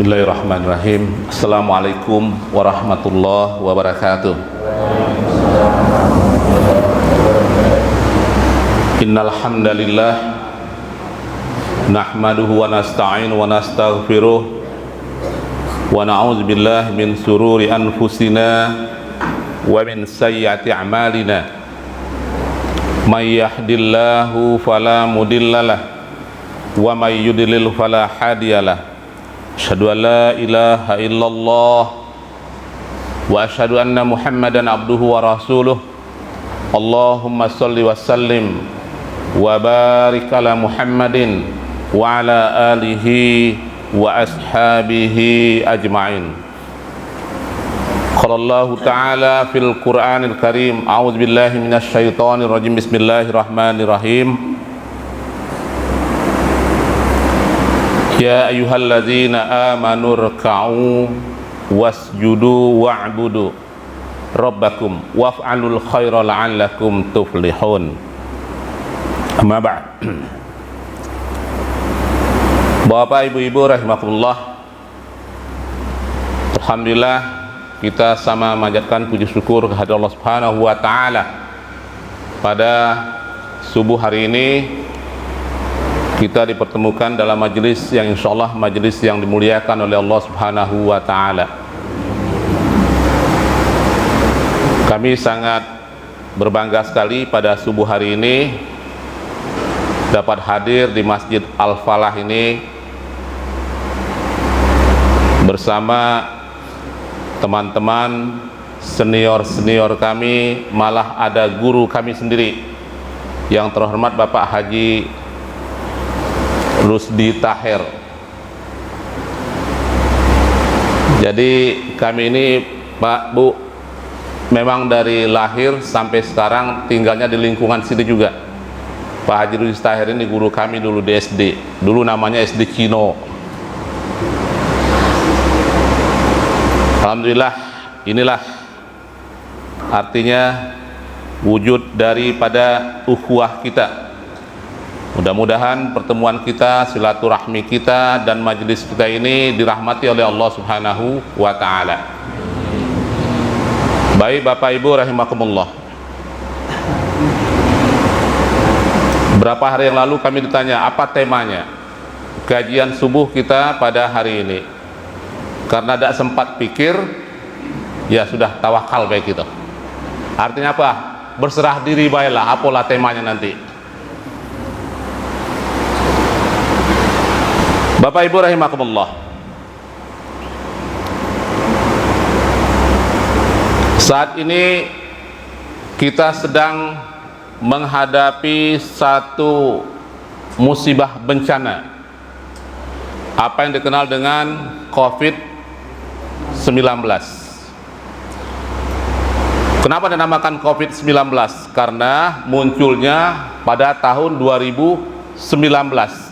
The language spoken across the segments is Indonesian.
Bismillahirrahmanirrahim. Assalamualaikum warahmatullahi wabarakatuh. Innal hamdalillah nahmaduhu wa nasta'inu wa nastaghfiruh wa na'udzu billahi min sururi anfusina wa min sayyiati a'malina. May yahdihillahu fala mudhillalah wa may yudlil fala hadiyalah. Asyhadu an la ilaha illallah wa asyhadu anna Muhammadan abduhu wa rasuluh. Allahumma shalli wa sallim wa barik ala Muhammadin wa ala alihi wa ashabihi ajma'in. Qala Allah ta'ala fil Qur'anil Karim, a'udzu billahi minasy syaithanir rajim. Bismillahirrahmanirrahim. Ya ayyuhalladzina amanu rka'u wasjudu wa'budu rabbakum waf'alul khaira la'allakum tuflihun. Amma ba'd. Bapak ibu-ibu rahimakumullah, alhamdulillah kita sama memanjatkan puji syukur kehadirat Allah Subhanahu wa taala. Pada subuh hari ini kita dipertemukan dalam majelis yang insyaallah majelis yang dimuliakan oleh Allah Subhanahu wa taala. Kami sangat berbangga sekali pada subuh hari ini dapat hadir di Masjid Al-Falah ini bersama teman-teman senior-senior kami, malah ada guru kami sendiri yang terhormat Bapak Haji Rusdi Tahir. Jadi kami ini Pak Bu memang dari lahir sampai sekarang tinggalnya di lingkungan sini juga. Pak Haji Rusdi Tahir ini guru kami dulu di SD, dulu namanya SD Cino. Alhamdulillah, inilah artinya wujud daripada ukhuwah kita. Mudah-mudahan pertemuan kita, silaturahmi kita dan majelis kita ini dirahmati oleh Allah Subhanahu wa taala. Baik Bapak Ibu rahimakumullah. Berapa hari yang lalu kami ditanya apa temanya kajian subuh kita pada hari ini. Karena tidak sempat pikir, ya sudah tawakal baik itu. Artinya apa? Berserah diri baiklah, apalah temanya nanti. Bapak Ibu rahimakumullah, saat ini kita sedang menghadapi satu musibah bencana, apa yang dikenal dengan COVID-19. Kenapa dinamakan COVID-19? Karena munculnya pada tahun 2019,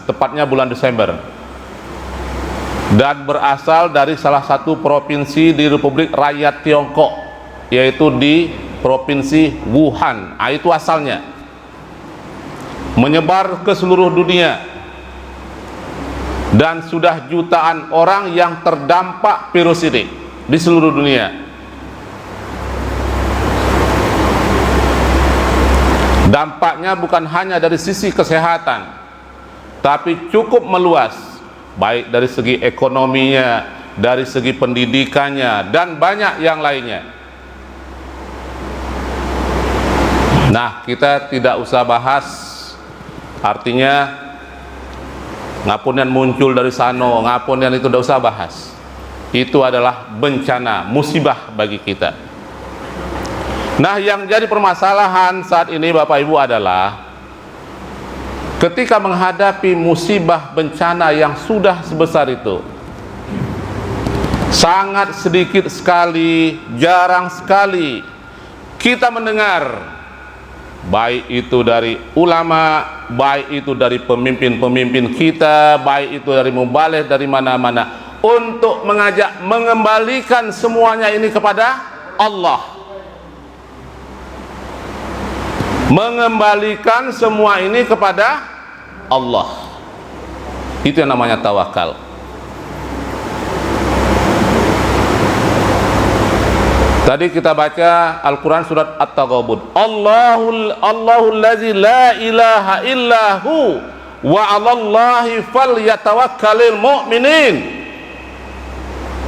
tepatnya bulan Desember, dan berasal dari salah satu provinsi di Republik Rakyat Tiongkok, yaitu di Provinsi Wuhan. Itu asalnya, menyebar ke seluruh dunia, dan sudah jutaan orang yang terdampak virus ini di seluruh dunia. Dampaknya bukan hanya dari sisi kesehatan, tapi cukup meluas, baik dari segi ekonominya, dari segi pendidikannya, dan banyak yang lainnya. Nah, kita tidak usah bahas, artinya ngapun yang muncul dari sana, ngapun yang itu tidak usah bahas. Itu adalah bencana, musibah bagi kita. Nah, yang jadi permasalahan saat ini Bapak Ibu adalah ketika menghadapi musibah bencana yang sudah sebesar itu, sangat sedikit sekali, jarang sekali kita mendengar, baik itu dari ulama, baik itu dari pemimpin-pemimpin kita, baik itu dari mubaligh dari mana-mana, untuk mengajak mengembalikan semuanya ini kepada Allah. Mengembalikan semua ini kepada Allah. Itu yang namanya tawakal. Tadi kita baca Al-Quran surat At-Taghabun. Allahul ladzi la ilaha illahu wa 'alallahi falyatawakkalul mu'minin.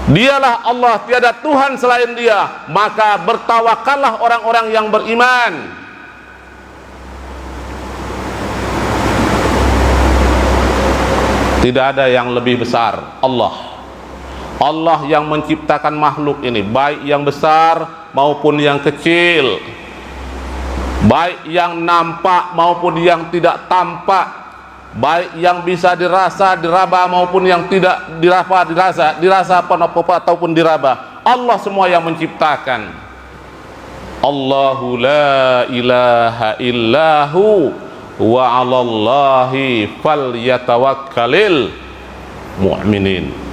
Dialah Allah, tiada Tuhan selain Dia, maka bertawakallah orang-orang yang beriman. Tidak ada yang lebih besar, Allah yang menciptakan makhluk ini, baik yang besar maupun yang kecil, baik yang nampak maupun yang tidak tampak, baik yang bisa dirasa, diraba maupun yang tidak dirasa ataupun diraba. Allah semua yang menciptakan. Allahu la ilaha illahu wa 'alallahi falyatawakkalul mu'minin.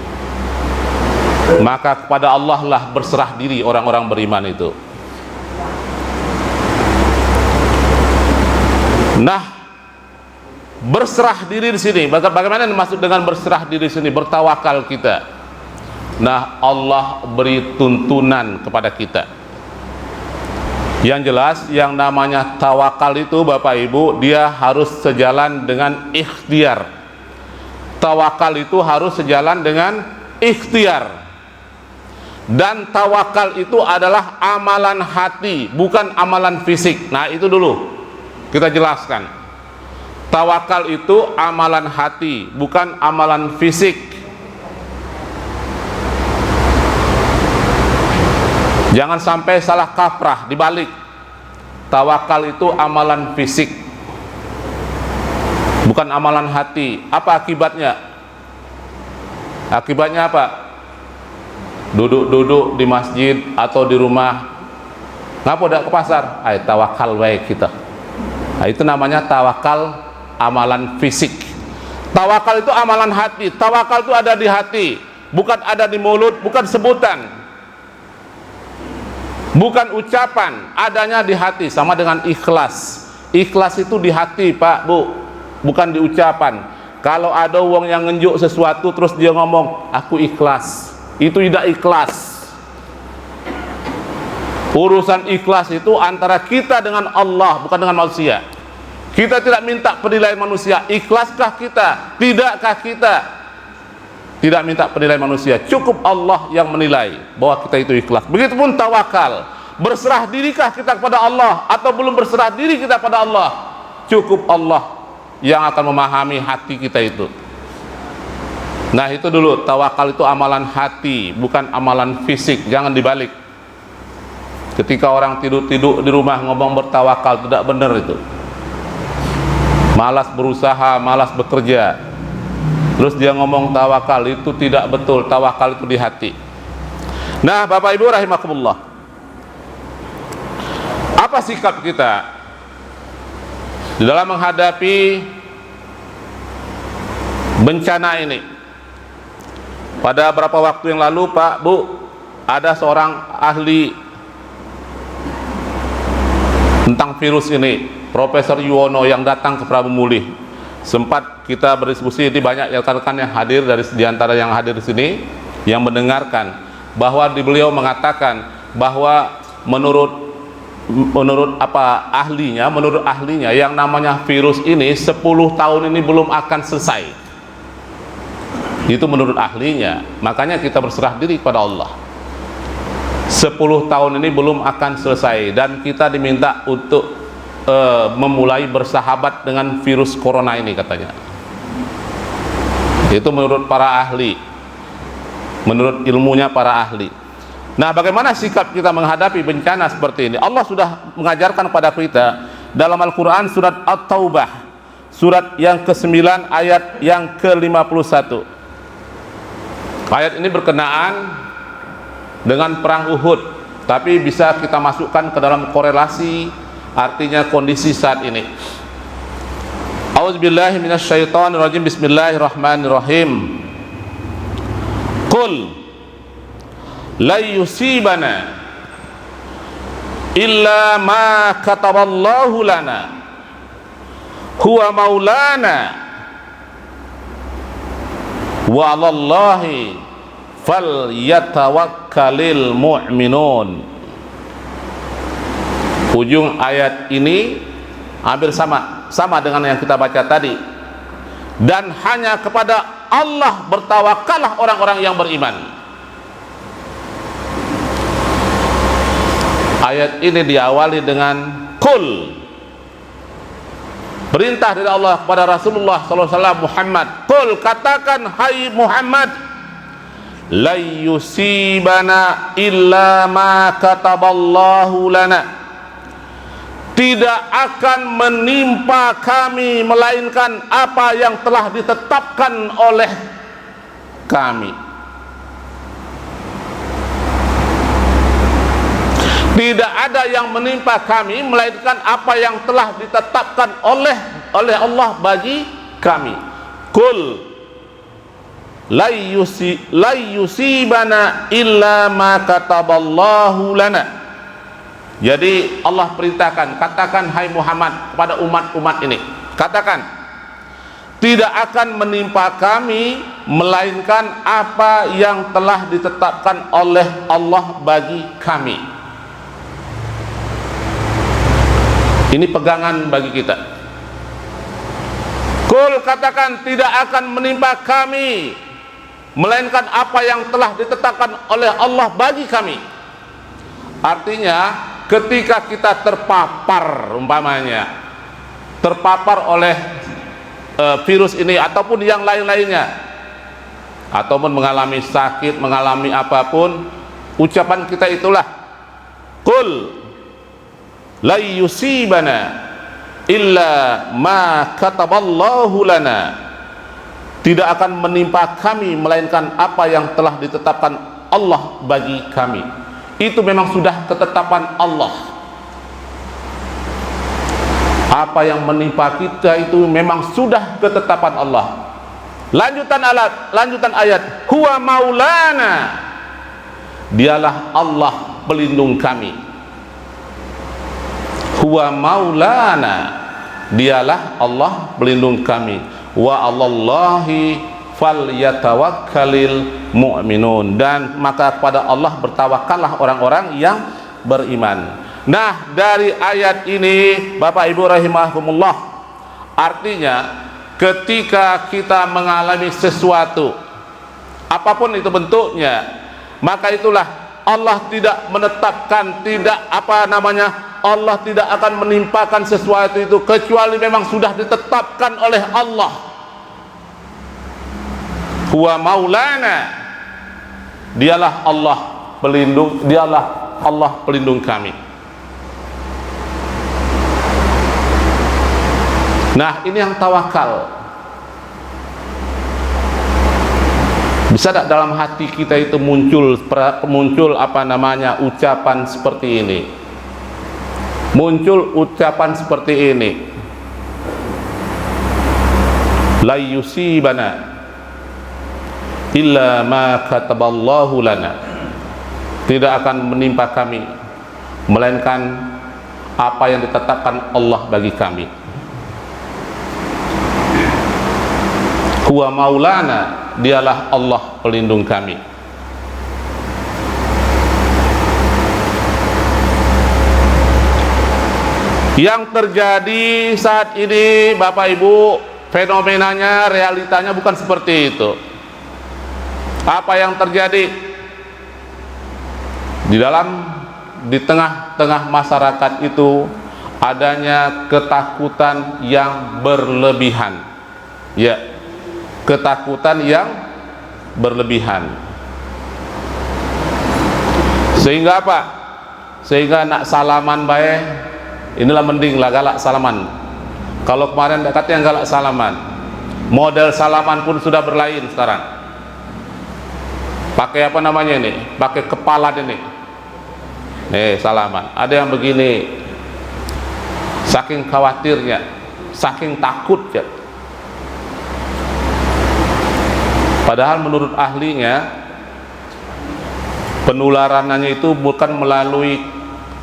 Maka kepada Allah lah berserah diri orang-orang beriman itu. Nah, berserah diri di sini, bagaimana dimaksud dengan berserah diri di sini? Bertawakal kita. Nah, Allah beri tuntunan kepada kita. Yang jelas, yang namanya tawakal itu Bapak Ibu, dia harus sejalan dengan ikhtiar. Tawakal itu harus sejalan dengan ikhtiar. Dan tawakal itu adalah amalan hati, bukan amalan fisik. Nah, itu dulu kita jelaskan. Tawakal itu amalan hati, bukan amalan fisik. Jangan sampai salah kaprah, dibalik. Tawakal itu amalan fisik, bukan amalan hati. Apa akibatnya? Akibatnya apa? Duduk-duduk di masjid atau di rumah, ngapa udah ke pasar? Tawakal baik kita. Nah, itu namanya tawakal amalan fisik. Tawakal itu amalan hati. Tawakal itu ada di hati, bukan ada di mulut, bukan sebutan, bukan ucapan, adanya di hati. Sama dengan ikhlas. Ikhlas itu di hati Pak Bu, bukan di ucapan. Kalau ada orang yang ngenjuk sesuatu terus dia ngomong aku ikhlas, itu tidak ikhlas. Urusan ikhlas itu antara kita dengan Allah, bukan dengan manusia. Kita tidak minta penilaian manusia. Ikhlaskah kita? Tidakkah kita? Tidak minta penilaian manusia. Cukup Allah yang menilai bahwa kita itu ikhlas. Begitupun tawakal. Berserah dirikah kita kepada Allah atau belum berserah diri kita pada Allah? Cukup Allah yang akan memahami hati kita itu. Nah, itu dulu, tawakal itu amalan hati, bukan amalan fisik. Jangan dibalik. Ketika orang tidur-tidur di rumah ngomong bertawakal, tidak benar itu. Malas berusaha, malas bekerja, terus dia ngomong tawakal, itu tidak betul. Tawakal itu di hati. Nah, Bapak Ibu rahimakumullah, apa sikap kita di dalam menghadapi bencana ini? Pada beberapa waktu yang lalu Pak Bu, ada seorang ahli tentang virus ini, Profesor Yuwono, yang datang ke Prabu Muli. Sempat kita berdiskusi, di banyak rekan-rekan yang hadir di antara yang hadir di sini yang mendengarkan bahwa beliau mengatakan bahwa menurut ahlinya yang namanya virus ini 10 tahun ini belum akan selesai. Itu menurut ahlinya. Makanya kita berserah diri kepada Allah. 10 tahun ini belum akan selesai, dan kita diminta untuk memulai bersahabat dengan virus corona ini, katanya. Itu menurut para ahli, menurut ilmunya para ahli. Nah, bagaimana sikap kita menghadapi bencana seperti ini? Allah sudah mengajarkan kepada kita dalam Al-Quran surat At-Taubah, surat yang ke-9 ayat yang ke-51. Ayat ini berkenaan dengan perang Uhud, tapi bisa kita masukkan ke dalam korelasi, artinya kondisi saat ini. A'udzubillahi minasyaitonirrajim. Bismillahirrahmanirrahim. Qul la yusibana illa ma kataballahu lana huwa maulana wa 'alallahi falyatawakkalul mu'minun. Ujung ayat ini hampir sama dengan yang kita baca tadi. Dan hanya kepada Allah bertawakallah orang-orang yang beriman. Ayat ini diawali dengan kul, perintah dari Allah kepada Rasulullah SAW Muhammad. Kul, katakan hai Muhammad, la yusibana illa ma kataballahu lana, tidak akan menimpa kami melainkan apa yang telah ditetapkan oleh kami. Tidak ada yang menimpa kami melainkan apa yang telah ditetapkan oleh Allah bagi kami. Kul la yusibana illa ma kataballahu lana. Jadi Allah perintahkan, katakan hai Muhammad kepada umat-umat ini, katakan, tidak akan menimpa kami melainkan apa yang telah ditetapkan oleh Allah bagi kami. Ini pegangan bagi kita. Kul, katakan, tidak akan menimpa kami melainkan apa yang telah ditetapkan oleh Allah bagi kami. Artinya ketika kita terpapar, umpamanya terpapar oleh virus ini ataupun yang lain-lainnya, ataupun mengalami sakit, mengalami apapun, ucapan kita itulah kul la yusibana illa ma kataballahu lana, tidak akan menimpa kami melainkan apa yang telah ditetapkan Allah bagi kami. Itu memang sudah ketetapan Allah. Apa yang menimpa kita itu memang sudah ketetapan Allah. Lanjutan ayat, huwa maulana, dialah Allah pelindung kami. Huwa maulana, dialah Allah pelindung kami. Wa 'alallahi falyatawakkalil mu'minun, dan maka kepada Allah bertawakallah orang-orang yang beriman. Nah, dari ayat ini Bapak Ibu rahimahumullah, artinya ketika kita mengalami sesuatu apapun itu bentuknya, maka itulah Allah tidak menetapkan, Allah tidak akan menimpakan sesuatu itu kecuali memang sudah ditetapkan oleh Allah. Huwa maulana, dialah Allah pelindung, dialah Allah pelindung kami. Nah, ini yang tawakal. Bisa tak dalam hati kita itu muncul ucapan seperti ini? Muncul ucapan seperti ini, la yusibana illa ma kataballahu lana, tidak akan menimpa kami melainkan apa yang ditetapkan Allah bagi kami. Huwa maulana, dialah Allah pelindung kami. Yang terjadi saat ini Bapak Ibu, fenomenanya, realitanya bukan seperti itu. Apa yang terjadi di tengah-tengah masyarakat itu adanya ketakutan yang berlebihan. Ya, ketakutan yang berlebihan. Sehingga apa? Sehingga nak salaman baik, inilah mending lah galak salaman. Kalau kemarin katanya galak salaman, model salaman pun sudah berlain sekarang. Pakai apa namanya ini? Pakai kepala ini. Salaman. Ada yang begini, saking khawatirnya, saking takutnya. Padahal menurut ahlinya, penularannya itu bukan melalui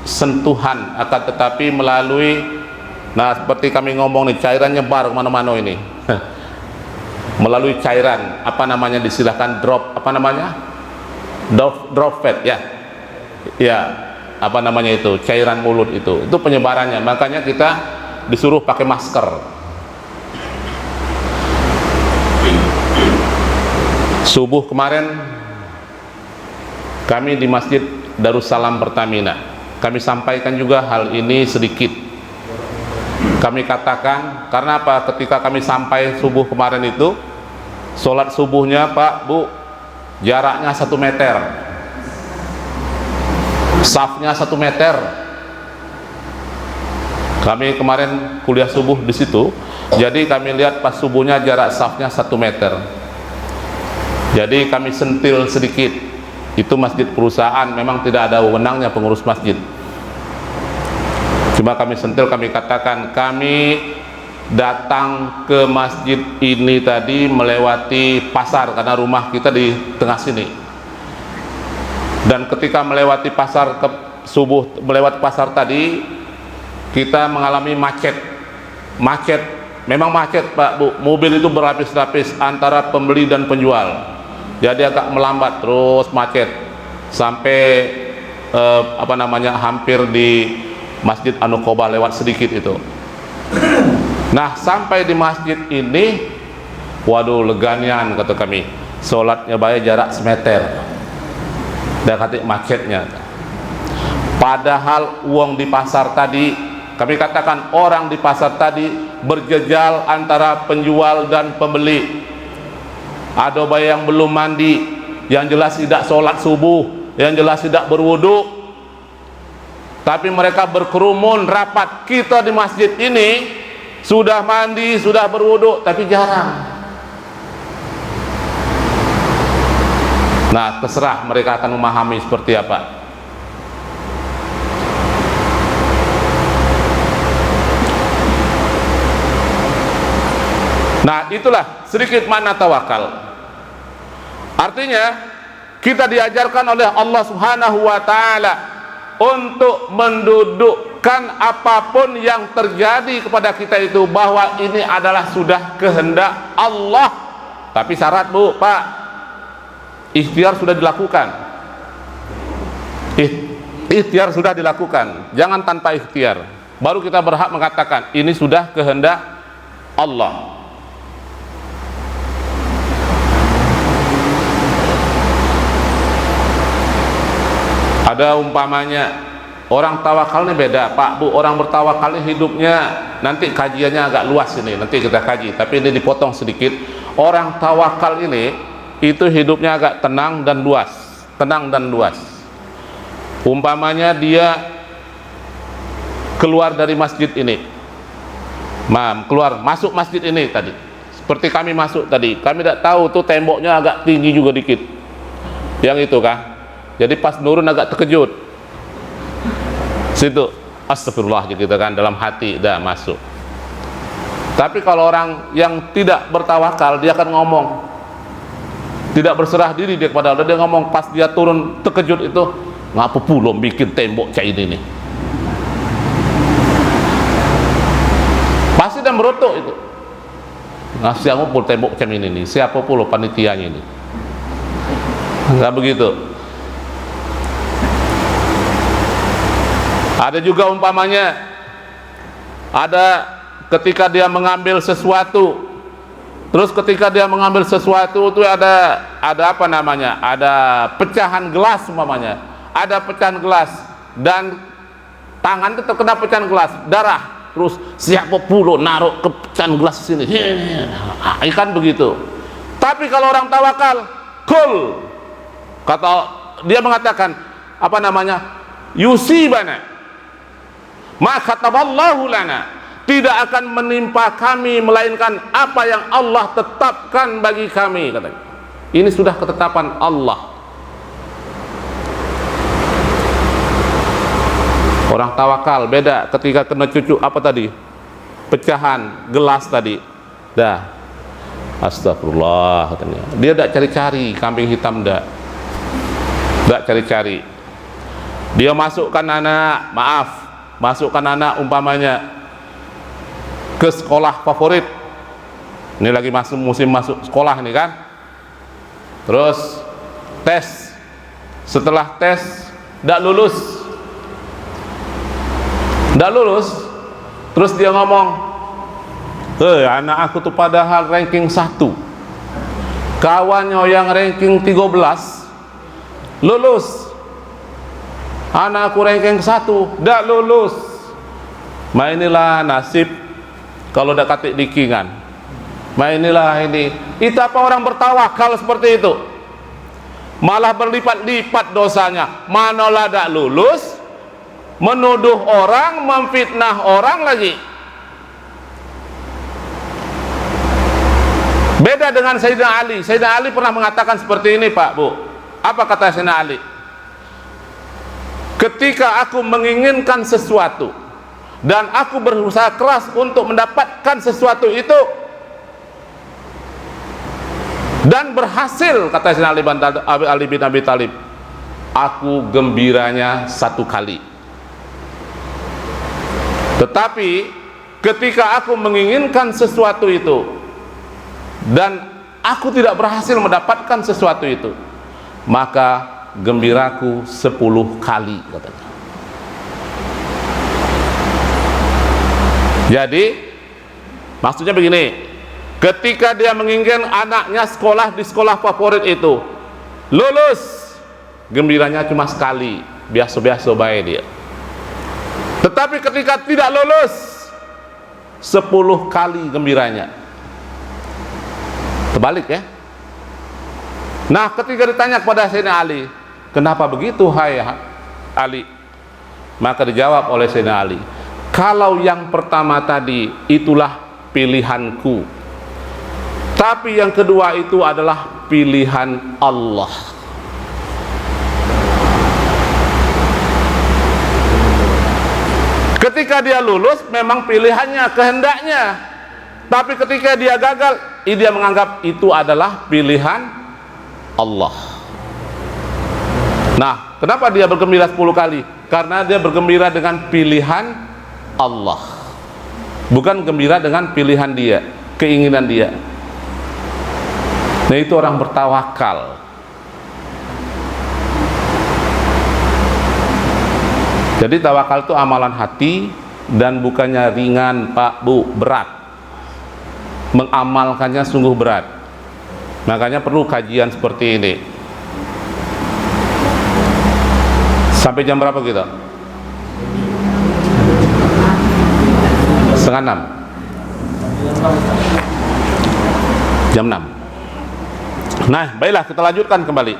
sentuhan, akan tetapi melalui, nah seperti kami ngomong nih, cairan nyebar kemana-mana ini. Melalui cairan, apa namanya, disilahkan droplet ya, ya, apa namanya itu, cairan mulut itu penyebarannya. Makanya kita disuruh pakai masker. Subuh kemarin kami di Masjid Darussalam Pertamina, kami sampaikan juga hal ini sedikit. Kami katakan, karena apa? Ketika kami sampai subuh kemarin itu, sholat subuhnya Pak, Bu, jaraknya 1 meter, safnya 1 meter. Kami kemarin kuliah subuh di situ, jadi kami lihat pas subuhnya jarak safnya 1 meter. Jadi kami sentil sedikit. Itu masjid perusahaan, memang tidak ada wewenangnya pengurus masjid. Cuma kami sentil, kami katakan kami datang ke masjid ini tadi melewati pasar, karena rumah kita di tengah sini. Dan ketika melewati pasar ke subuh, melewati pasar tadi, kita mengalami macet. Memang macet Pak, Bu. Mobil itu berlapis-lapis antara pembeli dan penjual. Jadi agak melambat, terus macet sampai hampir di Masjid An-Nuqobah, lewat sedikit itu. Nah, sampai di masjid ini, waduh, leganian kata kami, sholatnya baik jarak semeter, dan kata macetnya. Padahal uang di pasar tadi, kami katakan orang di pasar tadi berjejal antara penjual dan pembeli. Ada bayi yang belum mandi, yang jelas tidak sholat subuh, yang jelas tidak berwudu, tapi mereka berkerumun rapat. Kita di masjid ini sudah mandi, sudah berwudu, tapi jarang. Nah, terserah mereka akan memahami seperti apa. Nah, itulah sedikit makna tawakal. Artinya kita diajarkan oleh Allah Subhanahu wa ta'ala untuk mendudukkan apapun yang terjadi kepada kita itu bahwa ini adalah sudah kehendak Allah. Tapi syarat, Bu, Pak, ikhtiar sudah dilakukan. Ikhtiar sudah dilakukan. Jangan tanpa ikhtiar. Baru kita berhak mengatakan ini sudah kehendak Allah. Ada umpamanya orang tawakal ini beda, Pak, Bu. Orang bertawakal ini hidupnya, nanti kajiannya agak luas ini, nanti kita kaji, tapi ini dipotong sedikit. Orang tawakal ini itu hidupnya agak tenang dan luas. Umpamanya dia keluar dari masjid ini, masuk masjid ini tadi, seperti kami masuk tadi, kami tidak tahu tuh temboknya agak tinggi juga dikit, yang itu kan. Jadi pas nurun agak terkejut. Situ astagfirullah kita kan dalam hati dah masuk. Tapi kalau orang yang tidak bertawakal, dia akan ngomong, tidak berserah diri dia kepada Allah, dia ngomong pas dia turun terkejut itu, ngapa pulom bikin tembok kayak ini nih. Pasti dan berotok itu. Ngasih aku pul tembok kayak ini nih. Siapa pula panitianya ini? Enggak begitu. Ada juga umpamanya, ada ketika dia mengambil sesuatu, terus ketika dia mengambil sesuatu itu ada apa namanya, ada pecahan gelas umpamanya, ada pecahan gelas dan tangan itu terkena pecahan gelas, darah, terus siapa pula naruh ke pecahan gelas sini, kan begitu. Tapi kalau orang tawakal, kul, kata dia mengatakan apa namanya, yusibana ma kataballahu lana, tidak akan menimpa kami melainkan apa yang Allah tetapkan bagi kami, katanya. Ini sudah ketetapan Allah. Orang tawakal beda ketika kena cucu apa tadi, pecahan gelas tadi, dah astagfirullah katanya. Dia tidak cari-cari kambing hitam, tidak cari-cari. Dia masukkan anak umpamanya ke sekolah favorit. Ini lagi masuk musim masuk sekolah nih kan. Terus tes. Setelah tes tidak lulus, Nggak lulus. Terus dia ngomong, anak aku tuh padahal ranking 1, kawannya yang ranking 13 lulus, anak aku ranking 1 nggak lulus. Inilah nasib kalau udah katik dikingan. Inilah ini. Itu apa orang bertawakal seperti itu? Malah berlipat-lipat dosanya. Manalah tidak lulus, menuduh orang, memfitnah orang lagi. Beda dengan Sayyidina Ali. Sayyidina Ali pernah mengatakan seperti ini, Pak, Bu. Apa kata Sayyidina Ali? Ketika aku menginginkan sesuatu dan aku berusaha keras untuk mendapatkan sesuatu itu dan berhasil, kata Sayyidina Ali bin Abi Thalib, aku gembiranya 1 kali. Tetapi ketika aku menginginkan sesuatu itu dan aku tidak berhasil mendapatkan sesuatu itu, maka gembiraku 10 kali, katanya. Jadi maksudnya begini, ketika dia menginginkan anaknya sekolah di sekolah favorit itu lulus, gembiranya cuma sekali, biasa-biasa baik dia. Tetapi ketika tidak lulus, 10 kali gembiranya. Terbalik ya. Nah, ketika ditanya kepada Sayyidina Ali, kenapa begitu hai Ali? Maka dijawab oleh Sayyidina Ali, kalau yang pertama tadi itulah pilihanku, tapi yang kedua itu adalah pilihan Allah. Ketika dia lulus memang pilihannya, kehendaknya, tapi ketika dia gagal, dia menganggap itu adalah pilihan Allah. Nah, kenapa dia bergembira 10 kali? Karena dia bergembira dengan pilihan Allah, bukan gembira dengan pilihan dia, keinginan dia. Nah, itu orang bertawakal. Jadi tawakal itu amalan hati dan bukannya ringan, Pak, Bu, berat. Mengamalkannya sungguh berat. Makanya perlu kajian seperti ini. Sampai jam berapa kita? 5:30. Jam 6. Nah, baiklah kita lanjutkan kembali.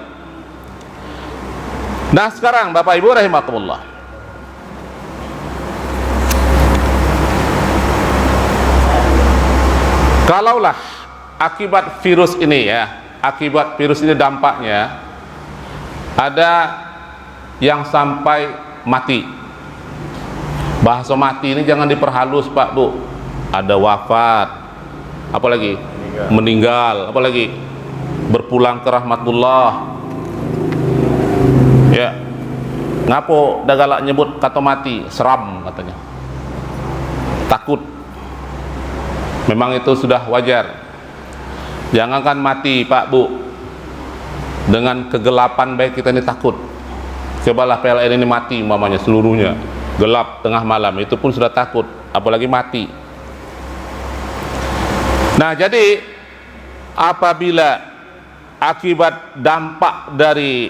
Nah, sekarang Bapak Ibu rahimakumullah, kalaulah akibat virus ini akibat virus ini dampaknya ada yang sampai mati. Bahasa mati ini jangan diperhalus, Pak, Bu. Ada wafat, apalagi meninggal, apalagi berpulang ke rahmatullah. Ya, ngapo dah galak nyebut kata mati, seram katanya, takut. Memang itu sudah wajar. Jangankan mati, Pak, Bu, dengan kegelapan baik kita ini takut. Cobalah PLN ini mati umpamanya seluruhnya, gelap tengah malam, itu pun sudah takut, apalagi mati. Nah, jadi apabila akibat dampak dari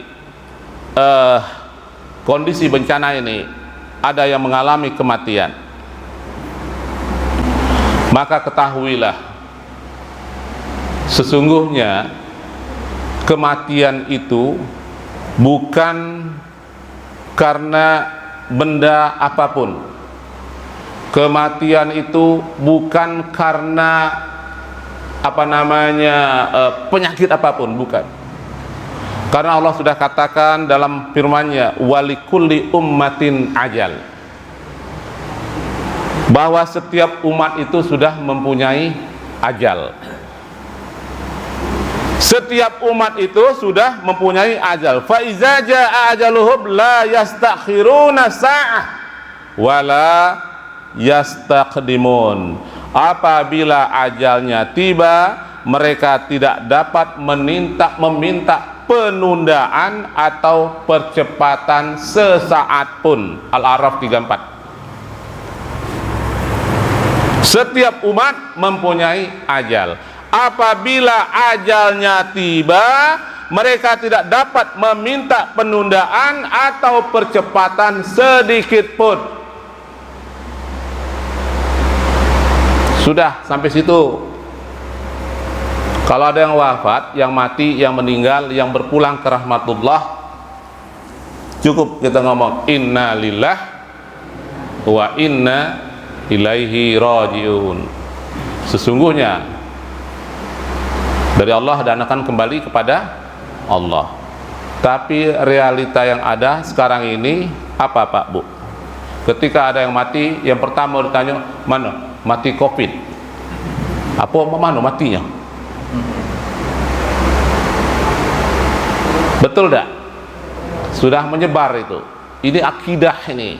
kondisi bencana ini ada yang mengalami kematian, maka ketahuilah sesungguhnya kematian itu bukan karena benda apapun. Kematian itu bukan karena penyakit apapun, bukan. Karena Allah sudah katakan dalam firman-Nya, walikulli ummatin ajal, bahwa setiap umat itu sudah mempunyai ajal. Setiap umat itu sudah mempunyai ajal. Fa iza jaa ajaluhum la yastakhiruna sa'ah wala yastaqdimun. Apabila ajalnya tiba, mereka tidak dapat meminta penundaan atau percepatan sesaat pun. Al-A'raf 34. Setiap umat mempunyai ajal. Apabila ajalnya tiba, mereka tidak dapat meminta penundaan atau percepatan sedikit pun. Sudah sampai situ. Kalau ada yang wafat, yang mati, yang meninggal, yang berpulang ke rahmatullah, cukup kita ngomong inna lillah wa inna ilaihi rajiun. Sesungguhnya dari Allah dan akan kembali kepada Allah. Tapi realita yang ada sekarang ini apa Pak Bu? Ketika ada yang mati, yang pertama ditanya, mana? Mati COVID. Apa mana matinya? Betul tak? Sudah menyebar itu. Ini akidah ini.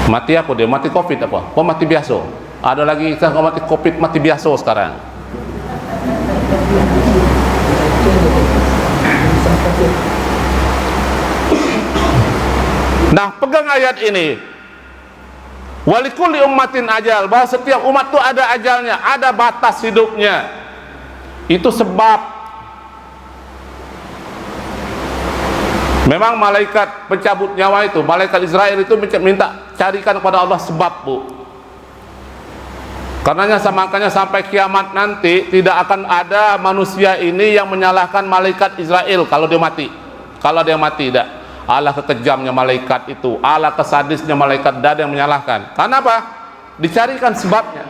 Mati apa dia? Mati COVID apa? Oh mati biasa. Ada lagi kalau mati COVID, mati biasa sekarang. Nah, pegang ayat ini. Walikulli ummatin ajal, bahwa setiap umat itu ada ajalnya, ada batas hidupnya. Itu sebab memang malaikat pencabut nyawa itu, malaikat Israel itu minta carikan kepada Allah sebab, Bu. Karenanya makanya sampai kiamat nanti tidak akan ada manusia ini yang menyalahkan malaikat Israel kalau dia mati. Kalau dia mati tidak. Allah kekejamnya malaikat itu, Allah kesadisnya malaikat, tidak ada yang menyalahkan. Karena apa? Dicarikan sebabnya.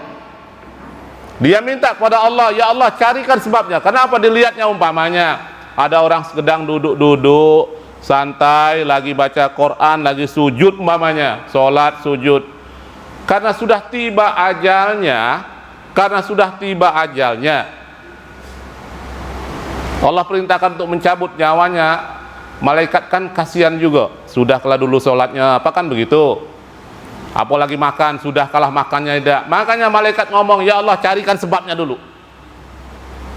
Dia minta kepada Allah, ya Allah carikan sebabnya. Kenapa? Dilihatnya umpamanya ada orang sedang duduk-duduk santai, lagi baca Quran, lagi sujud umpamanya, sholat sujud. Karena sudah tiba ajalnya, Allah perintahkan untuk mencabut nyawanya. Malaikat kan kasihan juga, sudah kalah dulu sholatnya, apa kan begitu? Apalagi makan, sudah kalah makannya tidak. Makanya malaikat ngomong, ya Allah carikan sebabnya dulu,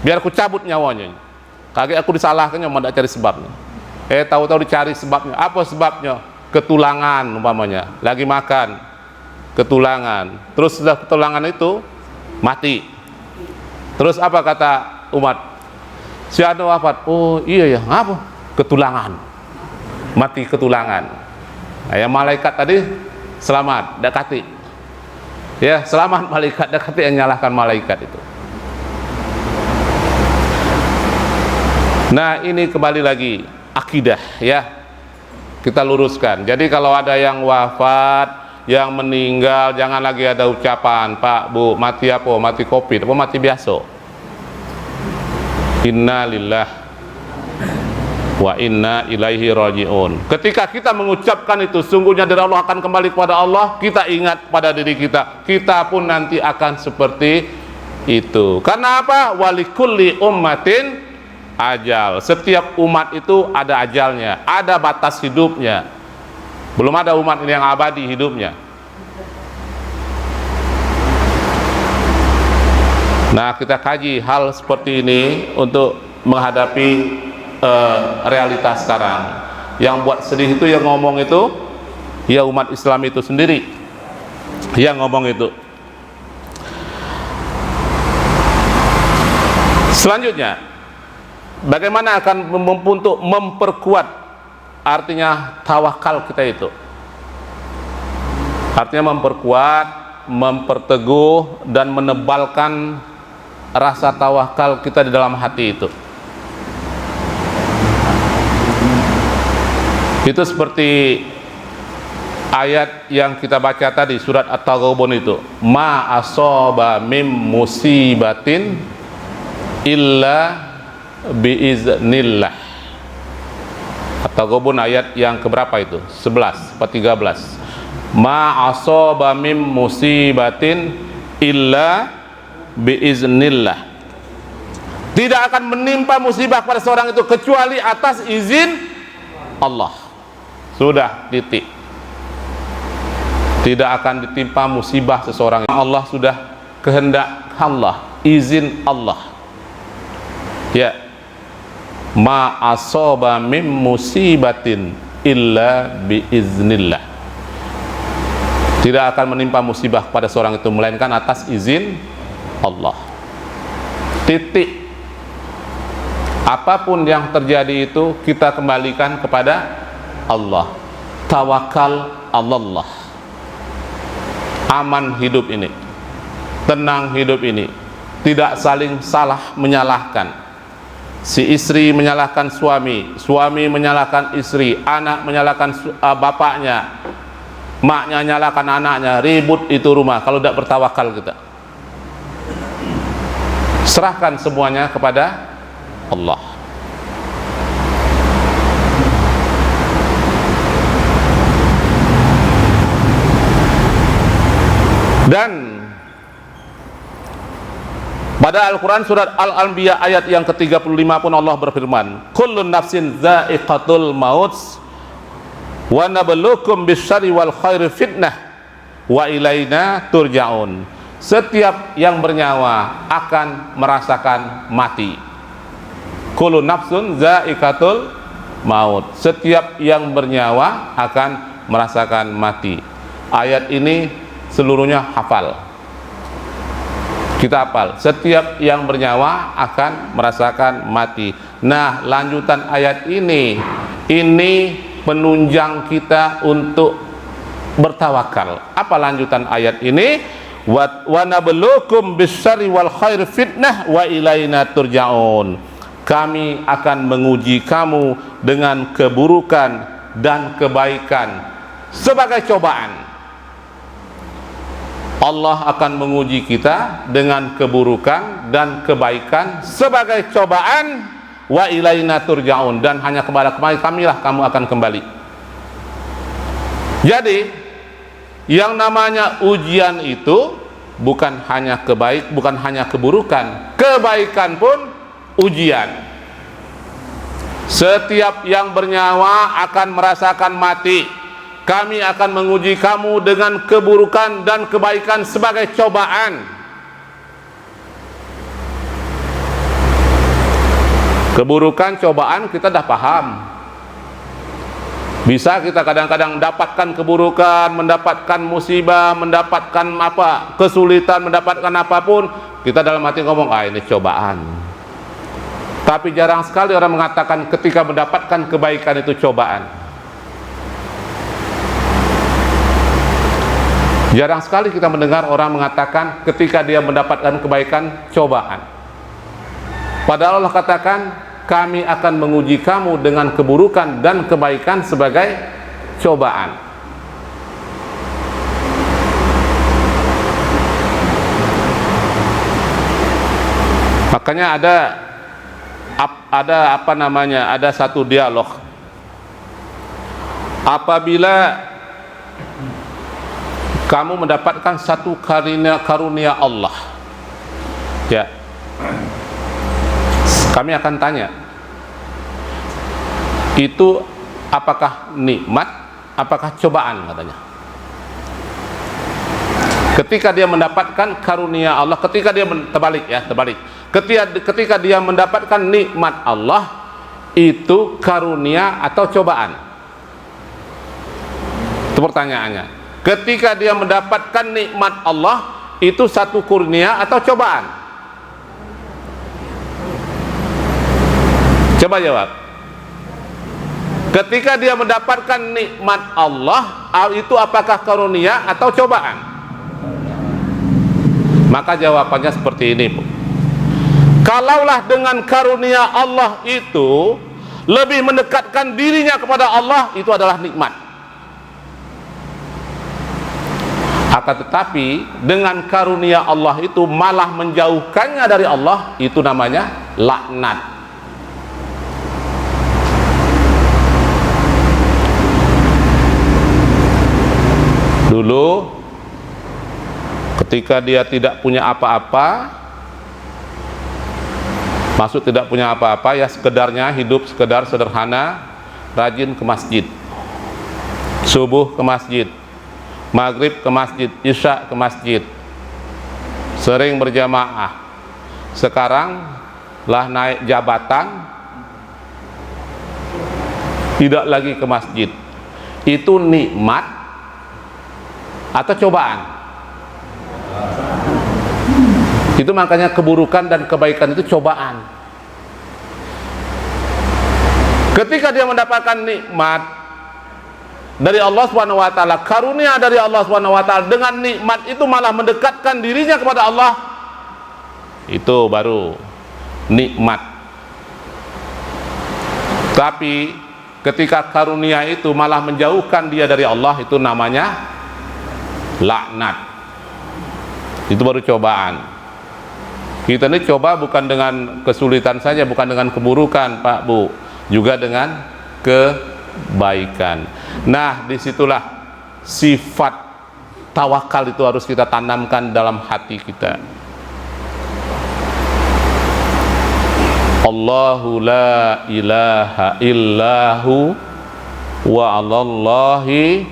biar aku cabut nyawanya. Kaget aku disalahkannya, mau tidak cari sebabnya. Tahu-tahu dicari sebabnya. Apa sebabnya? Ketulangan umpamanya, lagi makan, ketulangan. Terus sudah ketulangan itu mati. Terus apa kata umat? Si ada wafat. Oh iya ya, apa? Ketulangan, mati ketulangan. Nah, yang malaikat tadi selamat, dekati. Ya, selamat malaikat, dekati yang nyalahkan malaikat itu. Nah, ini kembali lagi akidah ya. Kita luruskan. Jadi kalau ada yang wafat, yang meninggal, jangan lagi ada ucapan, Pak, Bu, mati apa? Mati COVID, apa mati biasa? Inna lillah wa inna ilaihi rajiun. Ketika kita mengucapkan itu, sungguhnya dari Allah akan kembali kepada Allah, kita ingat pada diri kita, kita pun nanti akan seperti itu. Karena apa? Walikulli ummatin ajal. Setiap umat itu ada ajalnya, ada batas hidupnya. Belum ada umat ini yang abadi hidupnya. Nah, kita kaji hal seperti ini untuk menghadapi realitas sekarang. Yang buat sedih itu yang ngomong itu ya umat Islam itu sendiri yang ngomong itu. Selanjutnya, bagaimana akan untuk memperkuat artinya tawakal kita itu? Artinya memperkuat, memperteguh dan menebalkan rasa tawakal kita di dalam hati itu. Itu seperti ayat yang kita baca tadi, surat At-Taghabun itu, ma asaba mim musibatin illa biiznillah. At-Taghabun ayat yang keberapa itu? 11 atau 13. Ma asaba mim musibatin illa biiznillah. Tidak akan menimpa musibah pada seorang itu kecuali atas izin Allah. Sudah titik. Tidak akan ditimpa musibah seseorang. Allah sudah kehendak Allah, izin Allah. Ya. Ma asaba mim musibatin illa biiznillah. Tidak akan menimpa musibah pada seorang itu melainkan atas izin Allah. Titik. Apapun yang terjadi itu kita kembalikan kepada Allah. Tawakal Allah. Aman hidup ini, tenang hidup ini, tidak saling salah menyalahkan. Si istri menyalahkan suami, suami menyalahkan istri, anak menyalahkan bapaknya, maknya menyalahkan anaknya, ribut itu rumah kalau tidak bertawakal kita. Serahkan semuanya kepada Allah. Dan pada Al-Quran surat Al-Anbiya ayat yang ke-35 pun Allah berfirman, kullun nafsin dha'iqatul maut wa nabluukum bisyarri wal khairi fitnah wa ilaina turja'un. Setiap yang bernyawa akan merasakan mati. Kullu nafsun dha'iqatul maut. Setiap yang bernyawa akan merasakan mati. Ayat ini seluruhnya hafal. Kita hafal. Setiap yang bernyawa akan merasakan mati. Nah, lanjutan ayat ini penunjang kita untuk bertawakal. Apa lanjutan ayat ini? Wa nabluukum bisyarri wal khairi fitnah wa ilaina turja'un. Kami akan menguji kamu dengan keburukan dan kebaikan sebagai cobaan. Allah akan menguji kita dengan keburukan dan kebaikan sebagai cobaan. Wa ilaina turja'un, dan hanya kepada kamilah kamu akan kembali. Jadi yang namanya ujian itu bukan hanya bukan hanya keburukan, kebaikan pun ujian. Setiap yang bernyawa akan merasakan mati. Kami akan menguji kamu dengan keburukan dan kebaikan sebagai cobaan. Keburukan, cobaan kita dah paham. Bisa kita kadang-kadang mendapatkan keburukan, mendapatkan musibah, mendapatkan kesulitan, mendapatkan apapun, kita dalam hati ngomong, ini cobaan. Tapi jarang sekali orang mengatakan ketika mendapatkan kebaikan itu cobaan. Jarang sekali kita mendengar orang mengatakan ketika dia mendapatkan kebaikan, cobaan. Padahal Allah katakan, kami akan menguji kamu dengan keburukan dan kebaikan sebagai cobaan. Makanya ada satu dialog. Apabila kamu mendapatkan satu karunia Allah, ya, kami akan tanya, itu apakah nikmat, apakah cobaan, katanya. Ketika dia mendapatkan karunia Allah, ketika dia terbalik. Ketika dia mendapatkan nikmat Allah, itu karunia atau cobaan? Itu pertanyaannya. Ketika dia mendapatkan nikmat Allah, itu satu kurnia atau cobaan? Coba jawab. Ketika dia mendapatkan nikmat Allah, itu apakah karunia atau cobaan? Maka jawabannya seperti ini, Bu. Kalaulah dengan karunia Allah itu lebih mendekatkan dirinya kepada Allah, itu adalah nikmat. Akan tetapi dengan karunia Allah itu malah menjauhkannya dari Allah, itu namanya laknat. Dulu ketika dia tidak punya apa-apa, maksud tidak punya apa-apa, ya sekedarnya hidup sekedar sederhana, rajin ke masjid, subuh ke masjid, maghrib ke masjid, isya ke masjid, sering berjamaah. Sekarang lah naik jabatan, tidak lagi ke masjid. Itu nikmat atau cobaan? Itu makanya keburukan dan kebaikan itu cobaan. Ketika dia mendapatkan nikmat dari Allah Subhanahu wa taala, karunia dari Allah Subhanahu wa taala, dengan nikmat itu malah mendekatkan dirinya kepada Allah, itu baru nikmat. Tapi ketika karunia itu malah menjauhkan dia dari Allah, itu namanya laknat. Itu baru cobaan. Kita ini coba bukan dengan kesulitan saja, bukan dengan keburukan, Pak Bu, juga dengan kebaikan. Nah, disitulah sifat tawakal itu harus kita tanamkan dalam hati kita. Allahu la ilaha illahu wa 'alallahi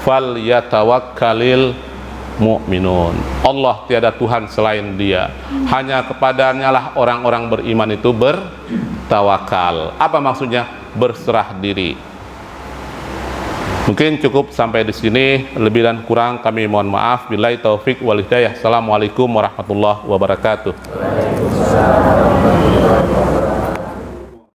falyatawakkalil mu'minun. Allah tiada Tuhan selain Dia. Hanya kepadanya lah orang-orang beriman itu bertawakal. Apa maksudnya? Berserah diri. Mungkin cukup sampai di sini. Lebih dan kurang kami mohon maaf. Billahi taufik wal hidayah. Assalamualaikum warahmatullahi wabarakatuh.